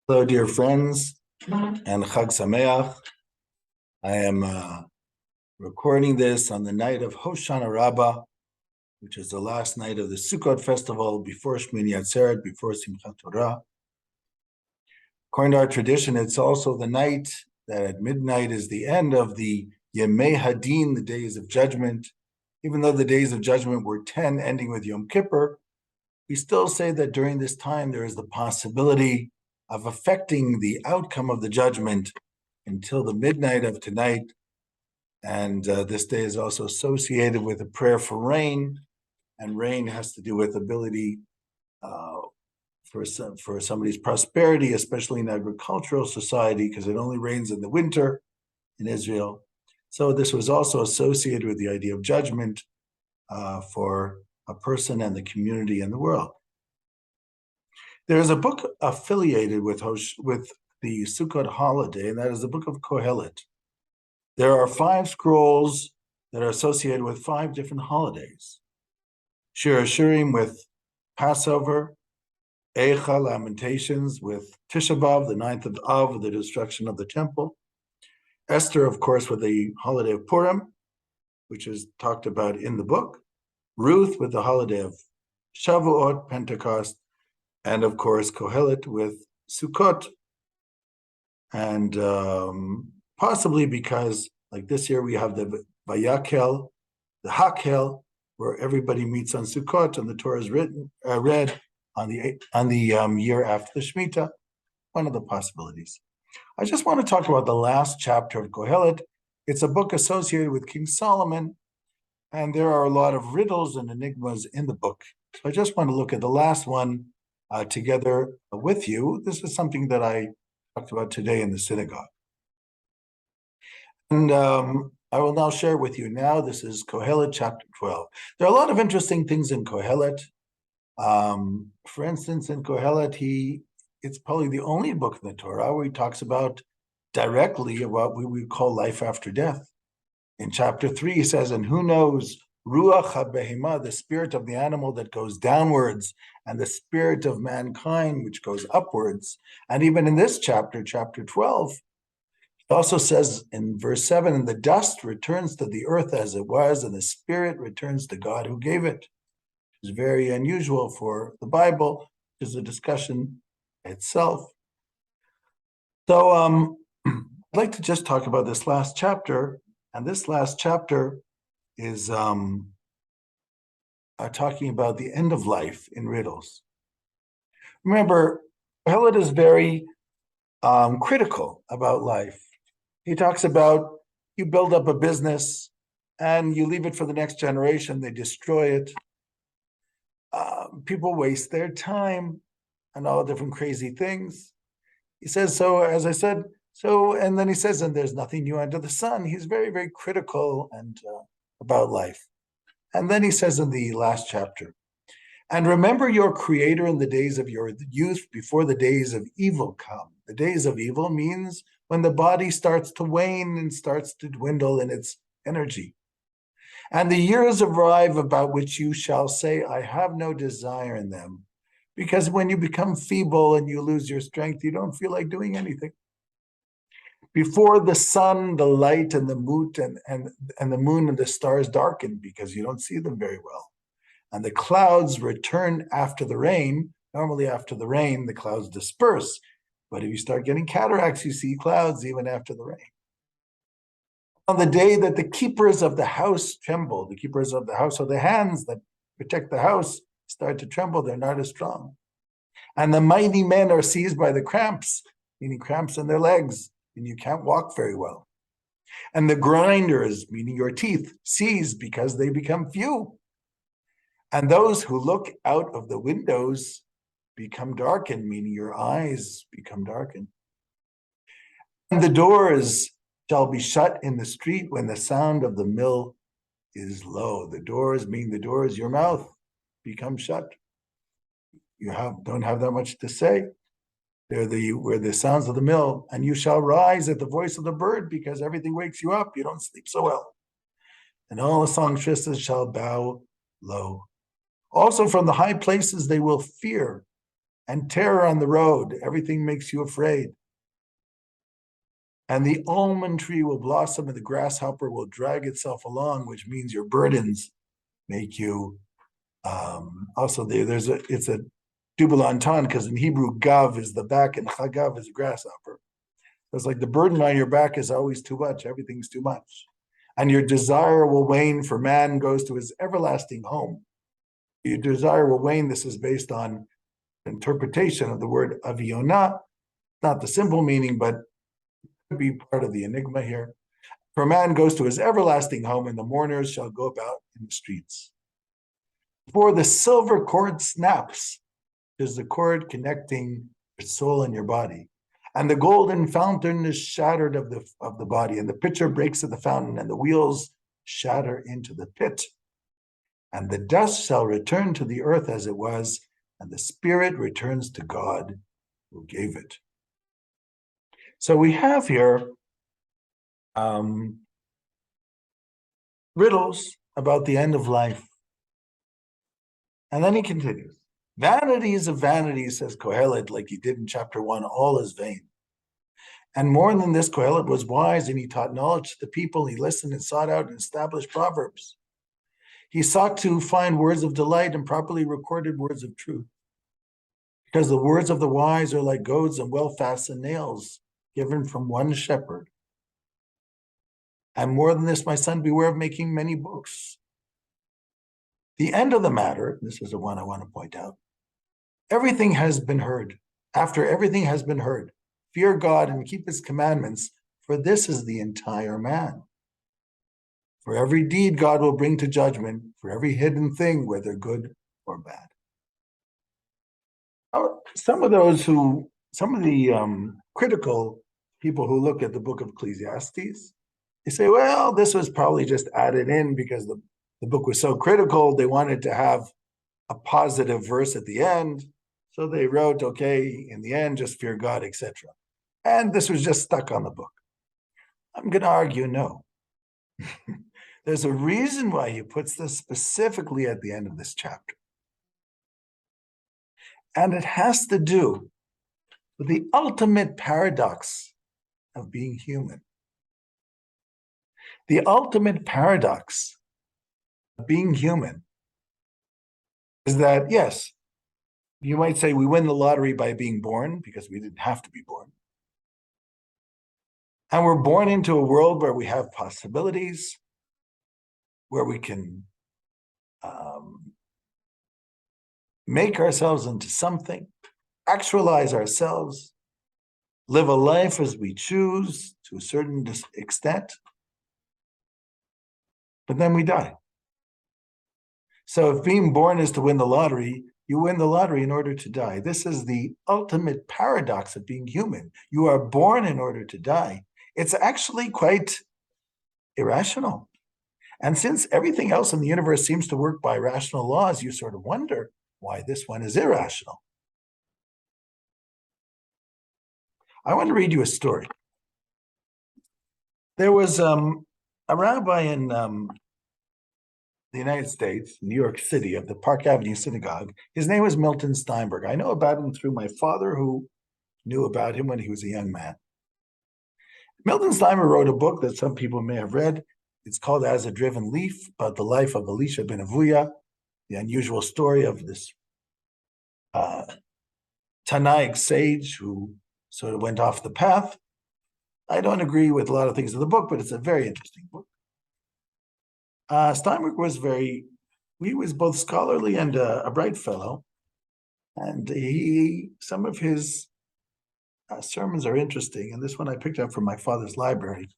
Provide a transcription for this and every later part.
Hello, dear friends, and Chag Sameach. I am recording this on the night of Hoshana Rabbah, which is the last night of the Sukkot festival before Shmini Atzeret, before Simchat Torah. According to our tradition, it's also the night that at midnight is the end of the Yemei Hadin, the days of judgment. Even though the days of judgment were 10, ending with Yom Kippur, we still say that during this time there is the possibility of affecting the outcome of the judgment until the midnight of tonight. And this day is also associated with a prayer for rain, and rain has to do with ability for somebody's prosperity, especially in agricultural society, because it only rains in the winter in Israel. So this was also associated with the idea of judgment for a person and the community and the world. There is a book affiliated with the Sukkot holiday, and that is the book of Kohelet. There are 5 scrolls that are associated with 5 different holidays. Shir Hashirim with Passover, Eicha, Lamentations with Tisha B'Av, the 9th of Av, the destruction of the temple. Esther, of course, with the holiday of Purim, which is talked about in the book. Ruth with the holiday of Shavuot, Pentecost, and of course Kohelet with Sukkot. And possibly because, like this year, we have the Vayakel, the Hakel, where everybody meets on Sukkot, and the Torah is read on the year after the Shemitah. One of the possibilities. I just want to talk about the last chapter of Kohelet. It's a book associated with King Solomon, and there are a lot of riddles and enigmas in the book. So I just want to look at the last one together with you. This is something that I talked about today in the synagogue. And I will now share with you now. This is Kohelet chapter 12. There are a lot of interesting things in Kohelet. For instance, in Kohelet, it's probably the only book in the Torah where he talks about directly about what we call life after death. In chapter 3, he says, and who knows, Ruach HaBehema, the spirit of the animal that goes downwards, and the spirit of mankind which goes upwards. And even in this chapter, chapter 12, it also says in verse 7, and the dust returns to the earth as it was, and the spirit returns to God who gave it. It's very unusual for the Bible. There's a discussion itself. So I'd like to just talk about this last chapter, and this last chapter is talking about the end of life in riddles. Remember, Kohelet is very critical about life. He talks about you build up a business and you leave it for the next generation, they destroy it. People waste their time and all different crazy things. He says, so as I said, and then he says, and there's nothing new under the sun. He's very, very critical and about life. And then he says in the last chapter, and remember your creator in the days of your youth before the days of evil come. The days of evil means when the body starts to wane and starts to dwindle in its energy. And the years arrive about which you shall say, I have no desire in them. Because when you become feeble and you lose your strength, you don't feel like doing anything. Before the sun, the light, and the moon and the moon and the stars darken because you don't see them very well. And the clouds return after the rain. Normally after the rain, the clouds disperse. But if you start getting cataracts, you see clouds even after the rain. On the day that the keepers of the house tremble, the keepers of the house are the hands that protect the house, start to tremble, they're not as strong. And the mighty men are seized by the cramps, meaning cramps in their legs, and you can't walk very well. And the grinders, meaning your teeth, cease because they become few. And those who look out of the windows become darkened, meaning your eyes become darkened. And the doors shall be shut in the street when the sound of the mill is low. The doors, your mouth, become shut. You don't have that much to say. They're where the sounds of the mill, and you shall rise at the voice of the bird because everything wakes you up. You don't sleep so well. And all the songstresses shall bow low. Also from the high places they will fear, and terror on the road. Everything makes you afraid. And the almond tree will blossom and the grasshopper will drag itself along, which means your burdens make you also it's a double entendre because in Hebrew gav is the back and chagav is a grasshopper. It's like the burden on your back is always too much. Everything's too much. And your desire will wane, for man goes to his everlasting home. Your desire will wane. This is based on interpretation of the word aviona, not the simple meaning, but could be part of the enigma here. For man goes to his everlasting home, and the mourners shall go about in the streets. For the silver cord snaps, is the cord connecting your soul and your body. And the golden fountain is shattered of the body, and the pitcher breaks at the fountain, and the wheels shatter into the pit. And the dust shall return to the earth as it was, and the spirit returns to God who gave it. So we have here riddles about the end of life. And then he continues. Vanities of vanities, says Kohelet, like he did in chapter 1, all is vain. And more than this, Kohelet was wise, and he taught knowledge to the people. He listened and sought out and established proverbs. He sought to find words of delight and properly recorded words of truth. Because the words of the wise are like goads and well-fastened nails given from one shepherd. And more than this, my son, beware of making many books. The end of the matter, this is the one I want to point out, everything has been heard. After everything has been heard, fear God and keep his commandments, for this is the entire man. For every deed God will bring to judgment, for every hidden thing, whether good or bad. Some of the critical people who look at the book of Ecclesiastes, they say, well, this was probably just added in because the book was so critical, they wanted to have a positive verse at the end. So they wrote, okay, in the end, just fear God, etc. And this was just stuck on the book. I'm going to argue no. There's a reason why he puts this specifically at the end of this chapter. And it has to do with the ultimate paradox of being human. The ultimate paradox of being human is that, yes, you might say we win the lottery by being born because we didn't have to be born. And we're born into a world where we have possibilities, where we can make ourselves into something, actualize ourselves, live a life as we choose to a certain extent, but then we die. So if being born is to win the lottery, you win the lottery in order to die. This is the ultimate paradox of being human. You are born in order to die. It's actually quite irrational. And since everything else in the universe seems to work by rational laws, you sort of wonder why this one is irrational. I want to read you a story. There was a rabbi in the United States, New York City, of the Park Avenue Synagogue. His name was Milton Steinberg. I know about him through my father, who knew about him when he was a young man. Milton Steinberg wrote a book that some people may have read. It's called As a Driven Leaf, about the life of Elisha ben Avuya, the unusual story of this Tanaic sage who sort of went off the path. I don't agree with a lot of things in the book, but it's a very interesting book. Steinberg was both scholarly and a bright fellow. And some of his sermons are interesting. And this one I picked up from my father's library.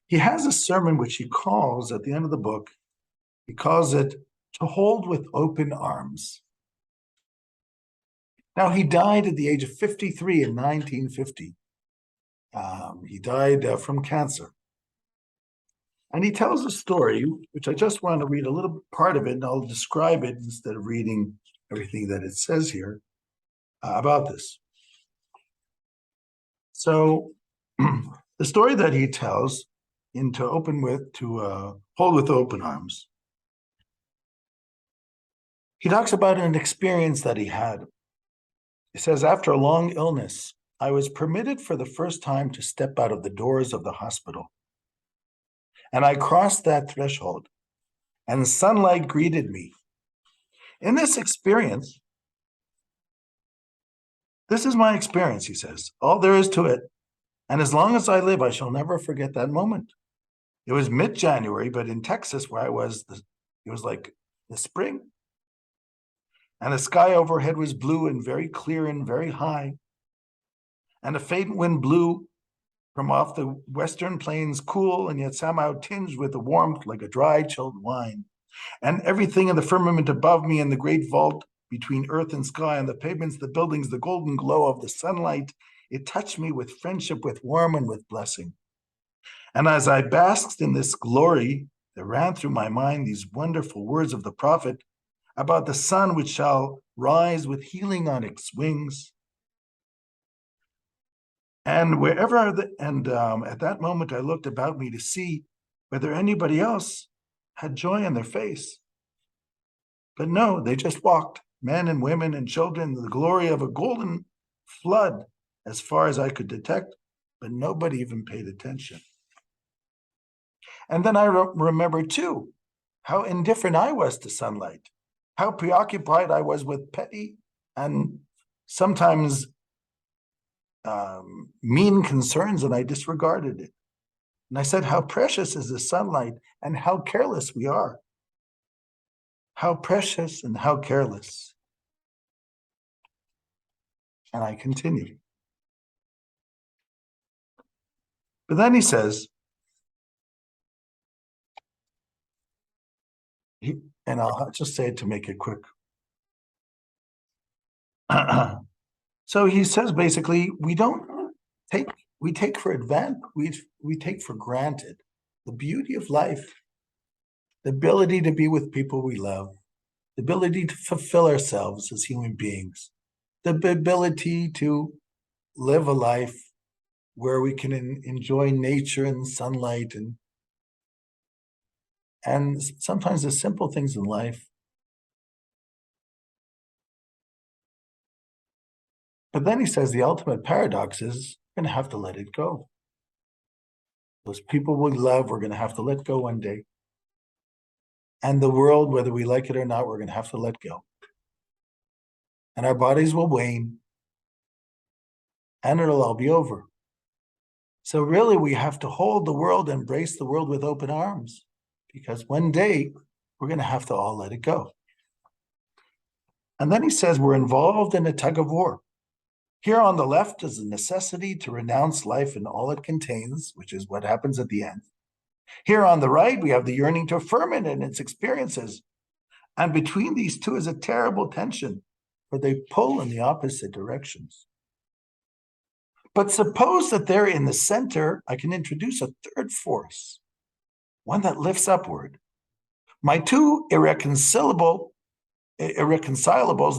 He has a sermon which he calls, at the end of the book, he calls it "To Hold with Open Arms." Now, he died at the age of 53 in 1950. He died from cancer. And he tells a story, which I just want to read a little part of it, and I'll describe it instead of reading everything that it says here about this. So the story that he tells to hold with open arms, he talks about an experience that he had. He says, after a long illness, I was permitted for the first time to step out of the doors of the hospital. And I crossed that threshold, and sunlight greeted me. In this experience, this is my experience, he says, all there is to it. And as long as I live, I shall never forget that moment. It was mid-January, but in Texas, where I was, it was like the spring. And the sky overhead was blue and very clear and very high. And a faint wind blew from off the western plains, cool and yet somehow tinged with a warmth like a dry, chilled wine. And everything in the firmament above me and the great vault between earth and sky and the pavements, the buildings, the golden glow of the sunlight, it touched me with friendship, with warmth, and with blessing. And as I basked in this glory, there ran through my mind these wonderful words of the prophet about the sun which shall rise with healing on its wings. And at that moment, I looked about me to see whether anybody else had joy in their face. But no, they just walked, men and women and children, in the glory of a golden flood, as far as I could detect, but nobody even paid attention. And then I remembered too how indifferent I was to sunlight, how preoccupied I was with petty and sometimes mean concerns, and I disregarded it. And I said, how precious is the sunlight and how careless we are. How precious and how careless. And I continue. But then he says, and I'll just say it to make it quick. So he says basically, we take for granted the beauty of life, the ability to be with people we love, the ability to fulfill ourselves as human beings, the ability to live a life where we can enjoy nature and sunlight and sometimes the simple things in life. But then he says the ultimate paradox is we're going to have to let it go. Those people we love, we're going to have to let go one day. And the world, whether we like it or not, we're going to have to let go. And our bodies will wane, and it'll all be over. So really, we have to hold the world, embrace the world with open arms, because one day we're going to have to all let it go. And then he says we're involved in a tug of war. Here on the left is the necessity to renounce life and all it contains, which is what happens at the end. Here on the right, we have the yearning to affirm it and its experiences. And between these two is a terrible tension, where they pull in the opposite directions. But suppose that there in the center, I can introduce a third force, one that lifts upward. My two irreconcilables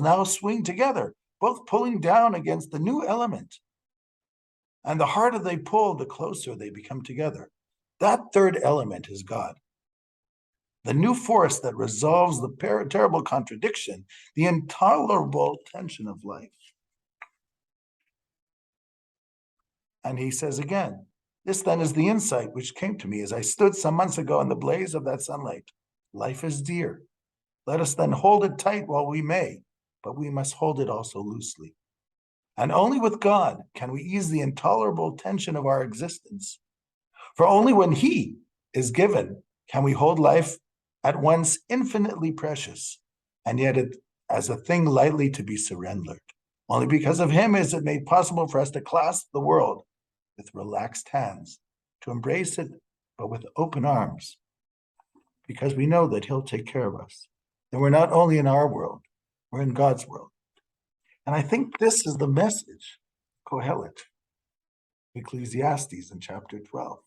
now swing together, both pulling down against the new element. And the harder they pull, the closer they become together. That third element is God. The new force that resolves the terrible contradiction, the intolerable tension of life. And he says again, this then is the insight which came to me as I stood some months ago in the blaze of that sunlight. Life is dear. Let us then hold it tight while we may, but we must hold it also loosely. And only with God can we ease the intolerable tension of our existence. For only when He is given can we hold life at once infinitely precious, and yet as a thing lightly to be surrendered. Only because of Him is it made possible for us to clasp the world with relaxed hands, to embrace it, but with open arms, because we know that He'll take care of us. And we're not only in our world, we're in God's world. And I think this is the message, Kohelet, Ecclesiastes in chapter 12.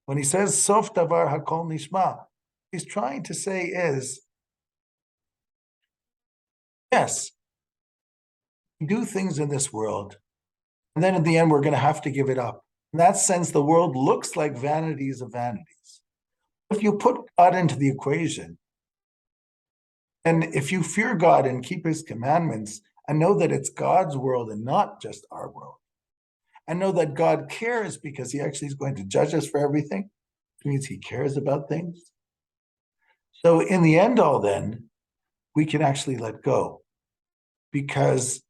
When he says, Sof davar hakol nishma, he's trying to say is, yes, we do things in this world, and then in the end, we're going to have to give it up. In that sense, the world looks like vanities of vanities. If you put God into the equation, and if you fear God and keep His commandments and know that it's God's world and not just our world, and know that God cares because he actually is going to judge us for everything, which means he cares about things. So in the end all then, we can actually let go because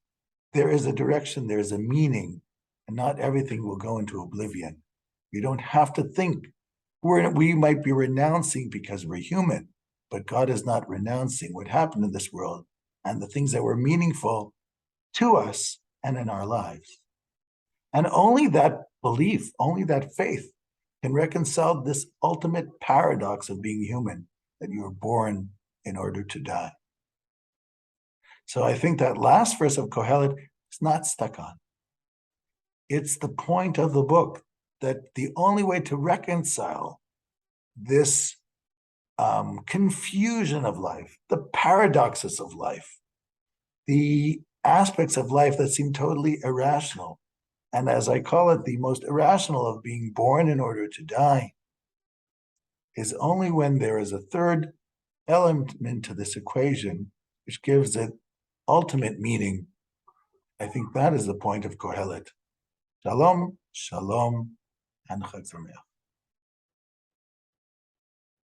there is a direction, there is a meaning, and not everything will go into oblivion. We don't have to think. We might be renouncing because we're human, but God is not renouncing what happened in this world and the things that were meaningful to us and in our lives. And only that belief, only that faith can reconcile this ultimate paradox of being human, that you were born in order to die. So I think that last verse of Kohelet is not stuck on. It's the point of the book that the only way to reconcile this confusion of life, the paradoxes of life, the aspects of life that seem totally irrational, and as I call it, the most irrational of being born in order to die, is only when there is a third element to this equation, which gives it ultimate meaning. I think that is the point of Kohelet. Shalom, shalom, and Chag Sameach.